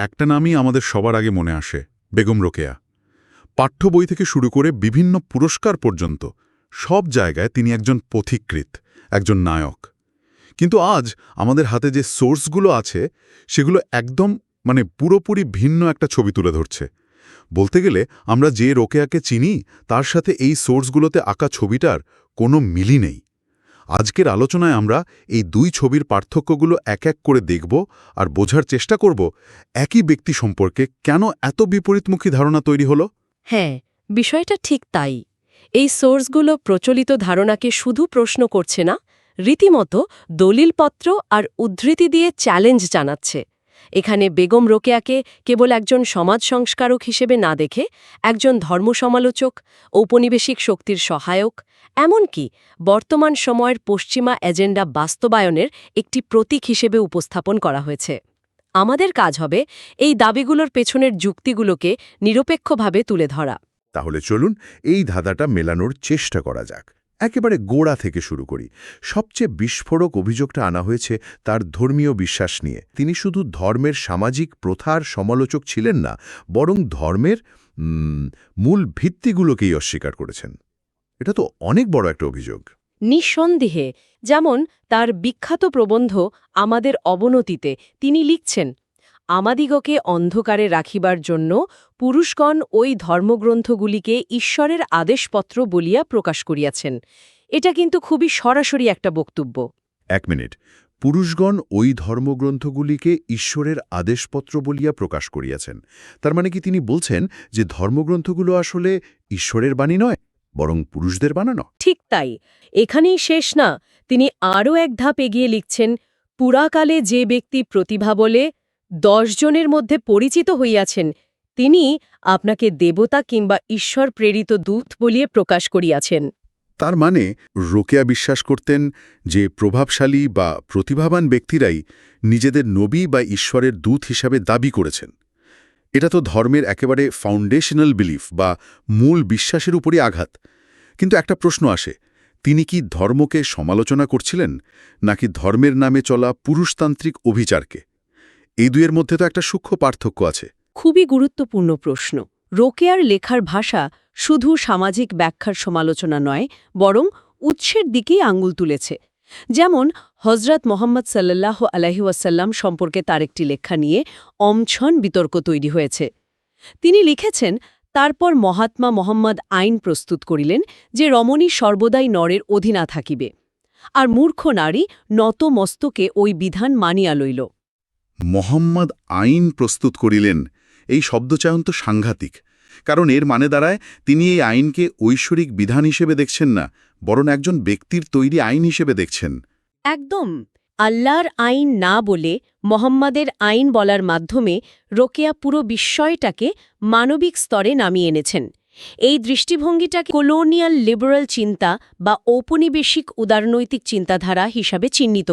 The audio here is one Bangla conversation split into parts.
একটা নামই আমাদের সবার আগে মনে আসে, বেগম রোকেয়া। পাঠ্য বই থেকে শুরু করে বিভিন্ন পুরস্কার পর্যন্ত সব জায়গায় তিনি একজন পথিকৃৎ, একজন নায়ক। কিন্তু আজ আমাদের হাতে যে সোর্সগুলো আছে সেগুলো একদম পুরোপুরি ভিন্ন একটা ছবি তুলে ধরছে। বলতে গেলে আমরা যে রোকেয়াকে চিনি তার সাথে এই সোর্সগুলোতে আঁকা ছবিটার কোনো মিলই নেই। আজকের আলোচনায় আমরা এই দুই ছবির পার্থক্যগুলো এক এক করে দেখব আর বোঝার চেষ্টা করব একই ব্যক্তি সম্পর্কে কেন এত বিপরীতমুখী ধারণা তৈরি হলো। হ্যাঁ, বিষয়টা ঠিক তাই। এই সোর্সগুলো প্রচলিত ধারণাকে শুধু প্রশ্ন করছে না, রীতিমতো দলিলপত্র আর উদ্ধৃতি দিয়ে চ্যালেঞ্জ জানাচ্ছে। এখানে বেগম রোকেয়াকে কেবল একজন সমাজ সংস্কারক হিসেবে না দেখে একজন ধর্মসমালোচক, ঔপনিবেশিক শক্তির সহায়ক, এমনকি বর্তমান সময়ের পশ্চিমা এজেন্ডা বাস্তবায়নের একটি প্রতীক হিসেবে উপস্থাপন করা হয়েছে। আমাদের কাজ হবে এই দাবিগুলোর পেছনের যুক্তিগুলোকে নিরপেক্ষভাবে তুলে ধরা। তাহলে চলুন এই ধাঁধাটা মেলানোর চেষ্টা করা যাক। একেবারে গোড়া থেকে শুরু করি। সবচেয়ে বিস্ফোরক অভিযোগটা আনা হয়েছে তার ধর্মীয় বিশ্বাস নিয়ে। তিনি শুধু ধর্মের সামাজিক প্রথার সমালোচক ছিলেন না, বরং ধর্মের মূল ভিত্তিগুলোকেই অস্বীকার করেছেন। এটা তো অনেক বড় একটা অভিযোগ। নিঃসন্দেহে, যেমন তার বিখ্যাত প্রবন্ধ আমাদের অবনতিতে তিনি লিখছেন, আমাদিগকে অন্ধকারে রাখিবার জন্য পুরুষগণ ওই ধর্মগ্রন্থগুলিকে ঈশ্বরের আদেশপত্র বলিয়া প্রকাশ করিয়াছেন। এটা কিন্তু খুবই সরাসরি একটা বক্তব্য। এক মিনিট, পুরুষগণ ওই ধর্মগ্রন্থগুলিকে ঈশ্বরের আদেশপত্র বলিয়া প্রকাশ করিয়াছেন। তার মানে কি তিনি বলছেন যে ধর্মগ্রন্থগুলো আসলে ঈশ্বরের বাণী নয়, বরং পুরুষদের বানানো? ঠিক তাই। এখানেই শেষ না, তিনি আরও এক ধাপ এগিয়ে লিখছেন, পুরাকালে যে ব্যক্তি প্রতিভা বলে 10 জনের মধ্যে পরিচিত হইয়াছেন, তিনি আপনাকে দেবতা কিংবা ঈশ্বর প্রেরিত দূত বলিয়ে প্রকাশ করিয়াছেন। তার মানে রোকেয়া বিশ্বাস করতেন যে প্রভাবশালী বা প্রতিভাবান ব্যক্তিরাই নিজেদের নবী বা ঈশ্বরের দূত হিসাবে দাবি করেছেন। এটা তো ধর্মের একেবারে ফাউন্ডেশনাল বিলিফ বা মূল বিশ্বাসের উপরই আঘাত। কিন্তু একটা প্রশ্ন আসে, তিনি কি ধর্মকে সমালোচনা করছিলেন নাকি ধর্মের নামে চলা পুরুষতান্ত্রিক অভিচারকে? এই দুইয়ের মধ্যে তো একটা সূক্ষ্ম পার্থক্য আছে। খুবই গুরুত্বপূর্ণ প্রশ্ন। রোকেয়ার লেখার ভাষা শুধু সামাজিক ব্যাখ্যার সমালোচনা নয়, বরং উৎসের দিকেই আঙুল তুলেছে। যেমন হজরত মোহাম্মদ সাল্লাল্লাহু আলাইহি ওয়াসাল্লাম সম্পর্কে তার একটি লেখা নিয়ে অমছন বিতর্ক তৈরি হয়েছে। তিনি লিখেছেন, তারপর মহাত্মা মোহাম্মদ আইন প্রস্তুত করিলেন যে রমণী সর্বদাই নরের অধীনা থাকিবে, আর মূর্খ নারী নত মস্তকে ওই বিধান মানিয়া লইল। মোহাম্মদ আইন প্রস্তুত করিলেন, এই শব্দচয়ন তো সাংঘাতিক। কারণ এর মানে দাঁড়ায় তিনি এই আইনকে ঐশ্বরিক বিধান হিসেবে দেখছেন না, বরং একজন ব্যক্তির তৈরি আইন হিসেবে দেখছেন। একদম। আল্লাহর আইন না বলে মোহাম্মদের আইন বলার মাধ্যমে রোকেয়া পুরো বিষয়টাকে মানবিক স্তরে নামিয়ে এনেছেন। এই দৃষ্টিভঙ্গিটাকে কলোনিয়াল লিবারাল চিন্তা বা ঔপনিবেশিক উদারনৈতিক চিন্তাধারা হিসাবে চিহ্নিত,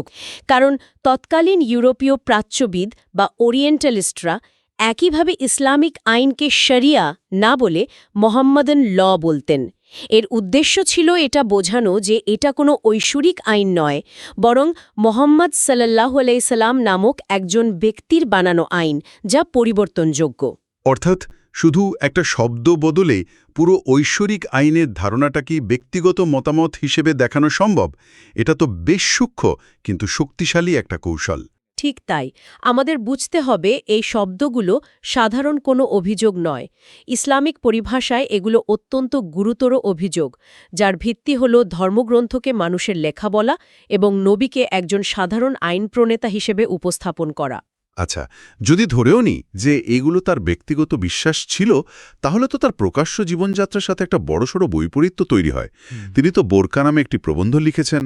কারণ তৎকালীন ইউরোপীয় প্রাচ্যবিদ বা ওরিয়েন্টালিস্টরা একইভাবে ইসলামিক আইনকে শরিয়া না বলে মোহাম্মদান ল বলতেন। এর উদ্দেশ্য ছিল এটা বোঝানো যে এটা কোনো ঐশ্বরিক আইন নয়, বরং মোহাম্মদ সাল্লাল্লাহু আলাইহি সাল্লাম নামক একজন ব্যক্তির বানানো আইন, যা পরিবর্তনযোগ্য। অর্থাৎ শুধু একটা শব্দ বদলে পুরো ঐশ্বরিক আইনের ধারণাটা কি ব্যক্তিগত মতামত হিসেবে দেখানো সম্ভব? এটা তো বেশ সূক্ষ্ম কিন্তু শক্তিশালী একটা কৌশল। ঠিক তাই। আমাদের বুঝতে হবে এই শব্দগুলো সাধারণ কোনো অভিযোগ নয়। ইসলামিক পরিভাষায় এগুলো অত্যন্ত গুরুতর অভিযোগ, যার ভিত্তি হল ধর্মগ্রন্থকে মানুষের লেখা বলা এবং নবীকে একজন সাধারণ আইন প্রণেতা হিসেবে উপস্থাপন করা। আচ্ছা, যদি ধরেও নি যে এগুলো তার ব্যক্তিগত বিশ্বাস ছিল, তাহলে তো তার প্রকাশ্য জীবনযাত্রার সাথে একটা বড়সড় বৈপরীত্য তৈরি হয়। তিনি তো বোরকা নামে একটি প্রবন্ধ লিখেছেন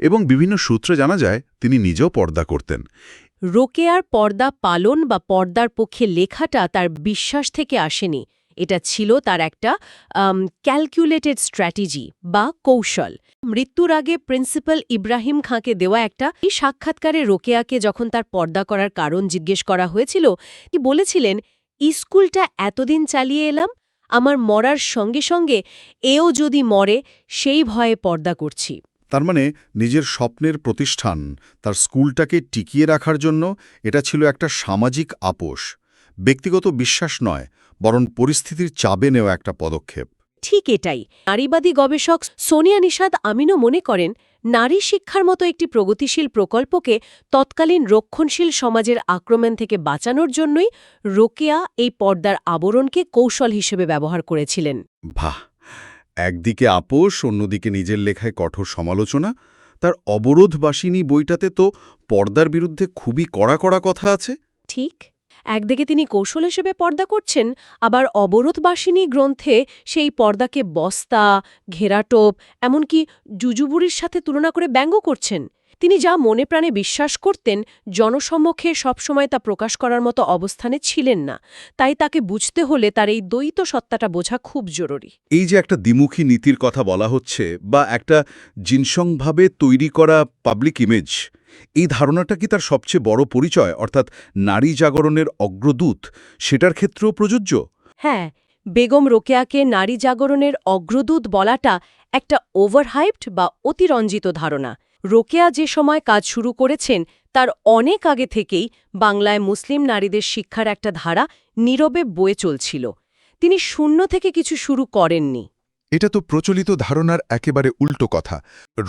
এবং বিভিন্ন সূত্রে জানা যায় তিনি নিজেও পর্দা করতেন। রোকেয়ার পর্দা পালন বা পর্দার পক্ষে লেখাটা তার বিশ্বাস থেকে আসেনি, এটা ছিল তার একটা ক্যালকুলেটেড স্ট্র্যাটেজি বা কৌশল। মৃত্যুর আগে প্রিন্সিপাল ইব্রাহিম খাঁকে দেওয়া একটা সাক্ষাৎকারে রোকেয়াকে যখন তার পর্দা করার কারণ জিজ্ঞেস করা হয়েছিল, তিনি বলেছিলেন, স্কুলটা এতদিন চালিয়ে এলাম, আমার মরার সঙ্গে সঙ্গে এও যদি মরে সেই ভয়ে পর্দা করছি। তার মানে নিজের স্বপ্নের প্রতিষ্ঠান, তার স্কুলটাকে টিকিয়ে রাখার জন্য এটা ছিল একটা সামাজিক আপোষ, ব্যক্তিগত বিশ্বাস নয়, বরং পরিস্থিতির চাপে নেওয়া একটা পদক্ষেপ। ঠিক এটাই। নারীবাদী গবেষক সোনিয়া নিশাদ আমিনও মনে করেন, নারী শিক্ষার মতো একটি প্রগতিশীল প্রকল্পকে তৎকালীন রক্ষণশীল সমাজের আক্রমণ থেকে বাঁচানোর জন্যই রোকেয়া এই পর্দার আবরণকে কৌশল হিসেবে ব্যবহার করেছিলেন। বাহ! একদিকে আপোষ, অন্যদিকে নিজের লেখায় কঠোর সমালোচনা। তার অবরোধবাসিনী বইটাতে তো পর্দার বিরুদ্ধে খুবই কড়া কড়া কথা আছে। ঠিক। একদিকে তিনি কৌশল হিসেবে পর্দা করছেন, আবার অবরোধবাসিনী গ্রন্থে সেই পর্দাকে বস্তা, ঘেরাটোপ, এমনকি জুজুবুরির সাথে তুলনা করে ব্যঙ্গ করছেন। তিনি যা মনে প্রাণে বিশ্বাস করতেন, জনসম্মুখে সবসময় তা প্রকাশ করার মতো অবস্থানে ছিলেন না। তাই তাকে বুঝতে হলে তার এই দ্বৈত সত্তাটা বোঝা খুব জরুরি। এই যে একটা দ্বিমুখী নীতির কথা বলা হচ্ছে, বা একটা জিনসংভাবে তৈরি করা পাবলিক ইমেজ, এই ধারণাটা কি তার সবচেয়ে বড় পরিচয়, অর্থাৎ নারী জাগরণের অগ্রদূত, সেটার ক্ষেত্রেও প্রযোজ্য? হ্যাঁ, বেগম রোকেয়াকে নারী জাগরণের অগ্রদূত বলাটা একটা ওভারহাইপড বা অতিরঞ্জিত ধারণা। রোকেয়া যে সময় কাজ শুরু করেছেন তার অনেক আগে থেকেই বাংলায় মুসলিম নারীদের শিক্ষার একটা ধারা নীরবে বয়ে চলছিল। তিনি শূন্য থেকে কিছু শুরু করেননি। এটা তো প্রচলিত ধারণার একেবারে উল্টো কথা।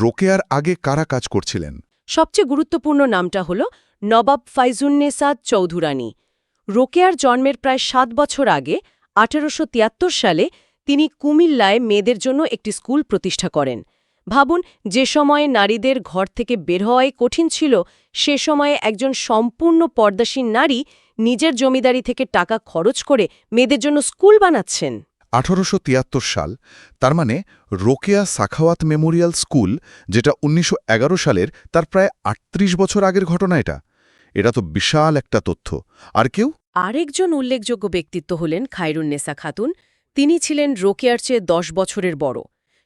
রোকেয়ার আগে কারা কাজ করছিলেন? সবচেয়ে গুরুত্বপূর্ণ নামটা হল নবাব ফাইজুন্নেসা চৌধুরানী। রোকেয়ার জন্মের প্রায় 7 বছর আগে 1873 সালে তিনি কুমিল্লায় মেয়েদের জন্য একটি স্কুল প্রতিষ্ঠা করেন। ভাবুন, যে সময়ে নারীদের ঘর থেকে বের হওয়াই কঠিন ছিল, সে সময়ে একজন সম্পূর্ণ পর্দাসীন নারী নিজের জমিদারি থেকে টাকা খরচ করে মেয়েদের জন্য স্কুল বানাচ্ছেন। 1873 সাল, তার মানে রোকেয়া সাখাওয়াত মেমোরিয়াল স্কুল, যেটা 1911 সালের, তার প্রায় 38 বছর আগের ঘটনা। এটা তো বিশাল একটা তথ্য। আর কেউ? আরেকজন উল্লেখযোগ্য ব্যক্তিত্ব হলেন খায়রুন্নেসা খাতুন। তিনি ছিলেন রোকেয়ার চেয়ে 10 বছরের বড়।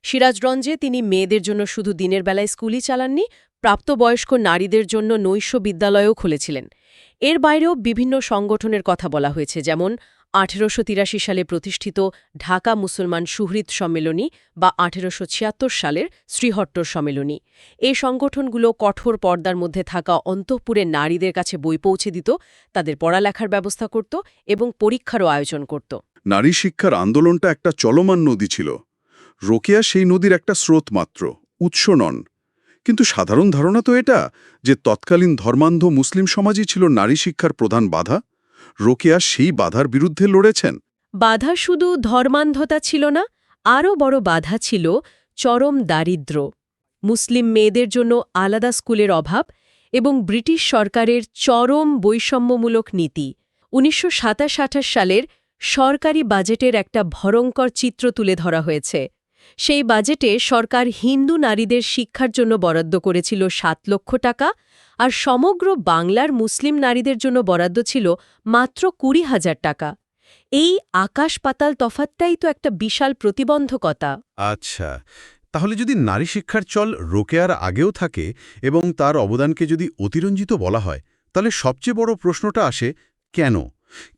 সিরাজগঞ্জে তিনি মেয়েদের জন্য শুধু দিনের বেলায় স্কুলই চালাননি, প্রাপ্তবয়স্ক নারীদের জন্য নৈশ বিদ্যালয়ও খুলেছিলেন। এর বাইরেও বিভিন্ন সংগঠনের কথা বলা হয়েছে, যেমন 1883 সালে প্রতিষ্ঠিত ঢাকা মুসলমান সুহৃদ সম্মেলনী বা 1876 সালের শ্রীহট্টর সম্মেলনী। এই সংগঠনগুলো কঠোর পর্দার মধ্যে থাকা অন্তঃপুরে নারীদের কাছে বই পৌঁছে দিত, তাদের পড়ালেখার ব্যবস্থা করত এবং পরীক্ষারও আয়োজন করত। নারী শিক্ষার আন্দোলনটা একটা চলমান নদী ছিল। রোকেয়া সেই নদীর একটা স্রোত মাত্র, উৎস নন। কিন্তু সাধারণ ধারণা তো এটা যে তৎকালীন ধর্মান্ধ মুসলিম সমাজই ছিল নারী শিক্ষার প্রধান বাধা। রোকেয়া সেই বাধার বিরুদ্ধে লড়েছেন। বাধা শুধু ধর্মান্ধতা ছিল না, আরও বড় বাধা ছিল চরম দারিদ্র্য, মুসলিম মেয়েদের জন্য আলাদা স্কুলের অভাব এবং ব্রিটিশ সরকারের চরম বৈষম্যমূলক নীতি। 1927-28 সালের সরকারি বাজেটের একটা ভয়ঙ্কর চিত্র তুলে ধরা হয়েছে। সেই বাজেটে সরকার হিন্দু নারীদের শিক্ষার জন্য বরাদ্দ করেছিল 7 লক্ষ টাকা, আর সমগ্র বাংলার মুসলিম নারীদের জন্য বরাদ্দ ছিল মাত্র 20,000 টাকা। এই আকাশ পাতাল তফাৎটাই তো একটা বিশাল প্রতিবন্ধকতা। আচ্ছা, তাহলে যদি নারী শিক্ষার চল রোকেয়ার আগেও থাকে এবং তার অবদানকে যদি অতিরঞ্জিত বলা হয়, তাহলে সবচেয়ে বড় প্রশ্নটা আসে,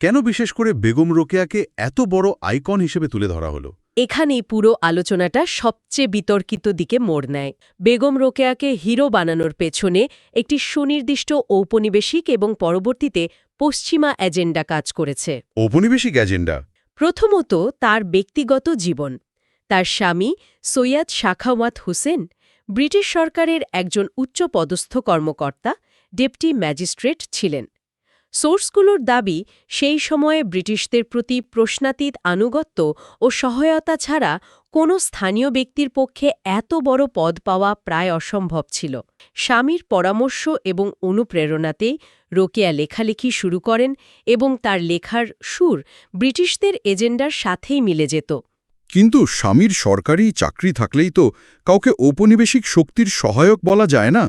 কেন বিশেষ করে বেগম রোকেয়াকে এত বড় আইকন হিসেবে তুলে ধরা হলো? এখানেই পুরো আলোচনাটা সবচেয়ে বিতর্কিত দিকে মোড় নেয়। বেগম রোকেয়াকে হিরো বানানোর পেছনে একটি সুনির্দিষ্ট ঔপনিবেশিক এবং পরবর্তীতে পশ্চিমা এজেন্ডা কাজ করেছে। ঔপনিবেশিক এজেন্ডা? প্রথমত, তার ব্যক্তিগত জীবন। তার স্বামী সৈয়দ সাখাওয়াত হোসেন ব্রিটিশ সরকারের একজন উচ্চপদস্থ কর্মকর্তা, ডেপুটি ম্যাজিস্ট্রেট ছিলেন। সোর্সগুলোর দাবি, সেই সময়ে ব্রিটিশদের প্রতি প্রশ্নাতীত আনুগত্য ও সহায়তা ছাড়া কোনো স্থানীয় ব্যক্তির পক্ষে এত বড় পদ পাওয়া প্রায় অসম্ভব ছিল। স্বামীর পরামর্শ এবং অনুপ্রেরণাতেই রোকেয়া লেখালেখি শুরু করেন এবং তার লেখার সুর ব্রিটিশদের এজেন্ডার সাথেই মিলে যেত। কিন্তু স্বামীর সরকারি চাকরি থাকলেই তো কাউকে ঔপনিবেশিক শক্তির সহায়ক বলা যায় না।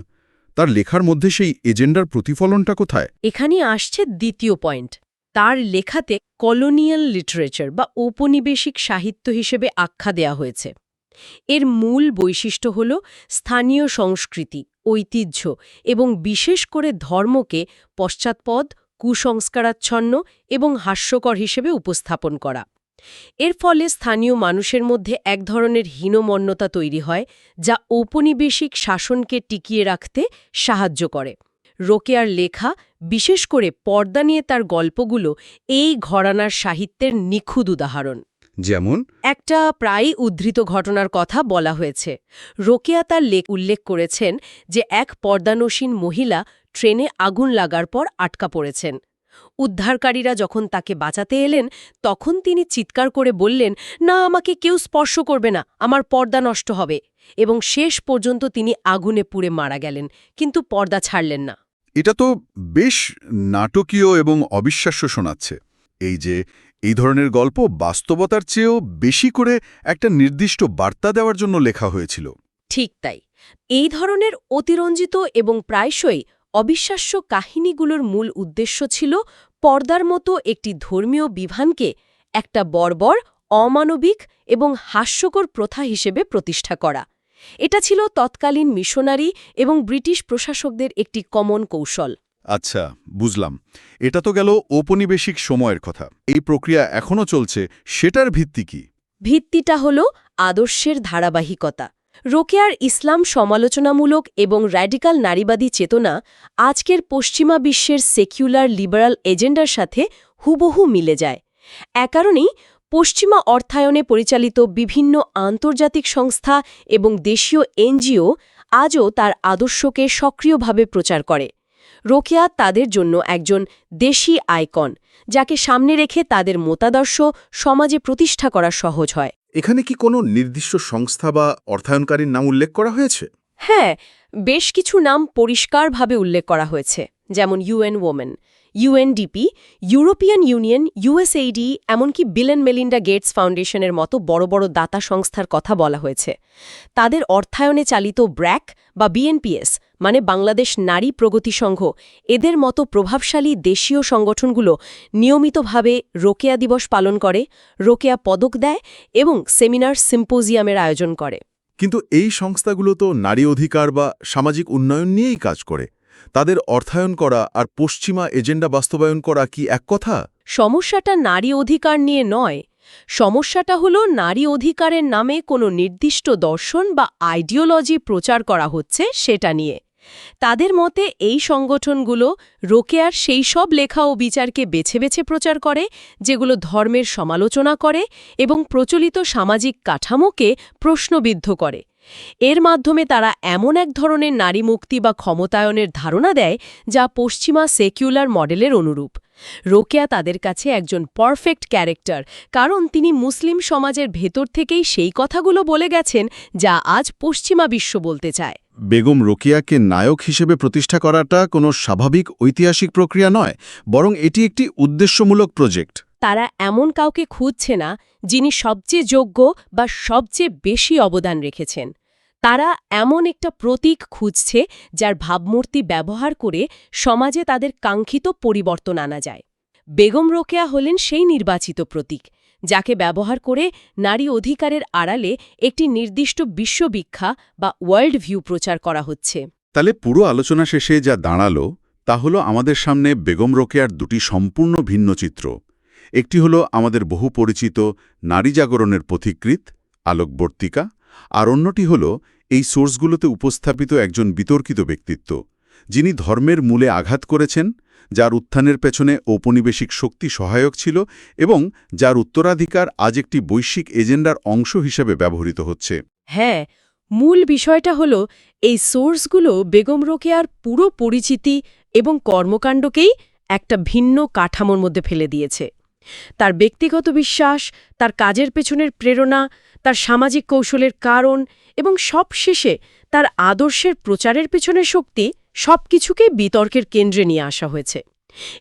তার লেখার মধ্যে সেই এজেন্ডার প্রতিফলনটা কোথায়? এখানে আসছে দ্বিতীয় পয়েন্ট। তার লেখাতে কলোনিয়াল লিটারেচার বা ঔপনিবেশিক সাহিত্য হিসেবে আখ্যা দেয়া হয়েছে। এর মূল বৈশিষ্ট্য হল স্থানীয় সংস্কৃতি, ঐতিহ্য এবং বিশেষ করে ধর্মকে পশ্চাৎপদ, কুসংস্কারাচ্ছন্ন এবং হাস্যকর হিসেবে উপস্থাপন করা। এর ফলে স্থানীয় মানুষের মধ্যে এক ধরনের হীনমন্যতা তৈরি হয় যা ঔপনিবেশিক শাসনকে টিকিয়ে রাখতে সাহায্য করে। রোকেয়ার লেখা, বিশেষ করে পর্দা নিয়ে তার গল্পগুলো এই ঘরানার সাহিত্যের নিখুঁত উদাহরণ। যেমন একটা প্রায়ই উদ্ধৃত ঘটনার কথা বলা হয়েছে। রোকেয়া তার উল্লেখ করেছেন যে এক পর্দানসীন মহিলা ট্রেনে আগুন লাগার পর আটকা পড়েছেন। উদ্ধারকারীরা যখন তাকে বাঁচাতে এলেন তখন তিনি চিৎকার করে বললেন, না, আমাকে কেউ স্পর্শ করবে না, আমার পর্দা নষ্ট হবে, এবং শেষ পর্যন্ত তিনি আগুনে পুড়ে মারা গেলেন, কিন্তু পর্দা ছাড়লেন না। এটা তো বেশ নাটকীয় এবং অবিশ্বাস্য শোনাচ্ছে। এই ধরনের গল্প বাস্তবতার চেয়েও বেশি করে একটা নির্দিষ্ট বার্তা দেওয়ার জন্য লেখা হয়েছিল। ঠিক তাই। এই ধরনের অতিরঞ্জিত এবং প্রায়শই অবিশ্বাস্য কাহিনীগুলোর মূল উদ্দেশ্য ছিল পর্দার মতো একটি ধর্মীয় বিধানকে একটা বর্বর, অমানবিক এবং হাস্যকর প্রথা হিসেবে প্রতিষ্ঠা করা। এটা ছিল তৎকালীন মিশনারি এবং ব্রিটিশ প্রশাসকদের একটি কমন কৌশল। আচ্ছা, বুঝলাম। এটা তো গেল ঔপনিবেশিক সময়ের কথা। এই প্রক্রিয়া এখনও চলছে, সেটার ভিত্তি কি? ভিত্তিটা হল আদর্শের ধারাবাহিকতা। রোকেয়ার ইসলাম সমালোচনামূলক এবং র্যাডিক্যাল নারীবাদী চেতনা আজকের পশ্চিমা বিশ্বের সেকুলার লিবারাল এজেন্ডার সাথে হুবহু মিলে যায়। এ কারণেই পশ্চিমা অর্থায়নে পরিচালিত বিভিন্ন আন্তর্জাতিক সংস্থা এবং দেশীয় এনজিও আজও তার আদর্শকে সক্রিয়ভাবে প্রচার করে। রোকেয়া তাদের জন্য একজন দেশি আইকন, যাকে সামনে রেখে তাদের মতাদর্শ সমাজে প্রতিষ্ঠা করা সহজ হয়। এখানে কি কোনো নির্দিষ্ট সংস্থা বা অর্থায়নকারীর নাম উল্লেখ করা হয়েছে? হ্যাঁ, বেশ কিছু নাম পরিষ্কারভাবে উল্লেখ করা হয়েছে, যেমন UN Women, UNDP, European Union, USAID, এমনকি বিল অ্যান্ড মেলিন্ডা গেটস ফাউন্ডেশনের মতো বড় বড় দাতা সংস্থার কথা বলা হয়েছে। তাদের অর্থায়নে চালিত ব্র্যাক বা বিএনপিএস, মানে বাংলাদেশ নারী প্রগতি সংঘ, এদের মতো প্রভাবশালী দেশীয় সংগঠনগুলো নিয়মিতভাবে রোকেয়া দিবস পালন করে, রোকেয়া পদক দেয় এবং সেমিনার সিম্পোজিয়ামের আয়োজন করে। কিন্তু এই সংস্থাগুলো তো নারী অধিকার বা সামাজিক উন্নয়ন নিয়েই কাজ করে। তাদের অর্থায়ন করা আর পশ্চিমা এজেন্ডা বাস্তবায়ন করা কি এক কথা? সমস্যাটা নারী অধিকার নিয়ে নয়। সমস্যাটা হলো নারী অধিকারের নামে কোনো নির্দিষ্ট দর্শন বা আইডিওলজি প্রচার করা হচ্ছে সেটা নিয়ে। তাদের মতে এই সংগঠনগুলো রোকেয়ার সেই সব লেখা ও বিচারকে বেছে বেছে প্রচার করে যেগুলো ধর্মের সমালোচনা করে এবং প্রচলিত সামাজিক কাঠামোকে প্রশ্নবিদ্ধ করে। এর মাধ্যমে তারা এমন এক ধরনের নারী মুক্তি বা ক্ষমতায়নের ধারণা দেয় যা পশ্চিমা সেকুলার মডেলের অনুরূপ। রোকেয়া তাদের কাছে একজন পারফেক্ট ক্যারেক্টার, কারণ তিনি মুসলিম সমাজের ভেতর থেকেই সেই কথাগুলো বলে গেছেন যা আজ পশ্চিমা বিশ্ব বলতে চায়। বেগম রোকেয়াকে নায়ক হিসেবে প্রতিষ্ঠা করাটা কোনো স্বাভাবিক ঐতিহাসিক প্রক্রিয়া নয়, বরং এটি একটি উদ্দেশ্যমূলক প্রজেক্ট। তারা এমন কাউকে খুঁজছে না যিনি সবচেয়ে যোগ্য বা সবচেয়ে বেশি অবদান রেখেছেন। তারা এমন একটা প্রতীক খুঁজছে যার ভাবমূর্তি ব্যবহার করে সমাজে তাদের কাঙ্ক্ষিত পরিবর্তন আনা যায়। বেগম রোকেয়া হলেন সেই নির্বাচিত প্রতীক, যাকে ব্যবহার করে নারী অধিকারের আড়ালে একটি নির্দিষ্ট বিশ্ববিখ্যা বা ওয়ার্ল্ড ভিউ প্রচার করা হচ্ছে। তাহলে পুরো আলোচনা শেষে যা দাঁড়ালো তা হলো আমাদের সামনে বেগম রোকেয়ার দুটি সম্পূর্ণ ভিন্ন চিত্র। একটি হলো আমাদের বহু পরিচিত নারী জাগরণের পথিকৃৎ, আলোকবর্তিকা, আর অন্যটি হল এই সোর্সগুলোতে উপস্থাপিত একজন বিতর্কিত ব্যক্তিত্ব, যিনি ধর্মের মূলে আঘাত করেছেন, যার উত্থানের পেছনে ঔপনিবেশিক শক্তি সহায়ক ছিল এবং যার উত্তরাধিকার আজ একটি বৈশ্বিক এজেন্ডার অংশ হিসেবে ব্যবহৃত হচ্ছে। হ্যাঁ, মূল বিষয়টা হলো এই সোর্সগুলো বেগম রোকেয়ার পুরো পরিচিতি এবং কর্মকাণ্ডকেই একটা ভিন্ন কাঠামোর মধ্যে ফেলে দিয়েছে। তার ব্যক্তিগত বিশ্বাস, তার কাজের পেছনের প্রেরণা, তার সামাজিক কৌশলের কারণ এবং সবশেষে তার আদর্শের প্রচারের পেছনের শক্তি, সবকিছুকে বিতর্কের কেন্দ্রে নিয়ে আসা হয়েছে।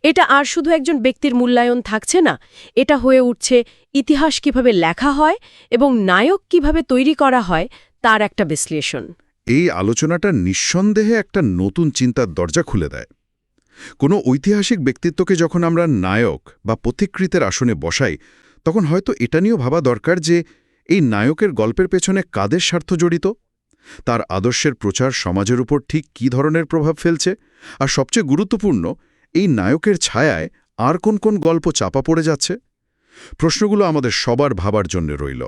এটা আর শুধু একজন ব্যক্তির মূল্যায়ন থাকছে না, এটা হয়ে উঠছে ইতিহাস কিভাবে লেখা হয় এবং নায়ক কিভাবে তৈরি করা হয় তার একটা বিশ্লেষণ। এই আলোচনাটা নিঃসন্দেহে একটা নতুন চিন্তার দরজা খুলে দেয়। কোনো ঐতিহাসিক ব্যক্তিত্বকে যখন আমরা নায়ক বা পথিকৃতের আসনে বসাই, তখন হয়তো এটা নিয়েও ভাবা দরকার যে এই নায়কের গল্পের পেছনে কাদের স্বার্থ জড়িত, তার আদর্শের প্রচার সমাজের উপর ঠিক কী ধরনের প্রভাব ফেলছে, আর সবচেয়ে গুরুত্বপূর্ণ, এই নায়কের ছায়ায় আর কোন কোন গল্প চাপা পড়ে যাচ্ছে। প্রশ্নগুলো আমাদের সবার ভাবার জন্য রইল।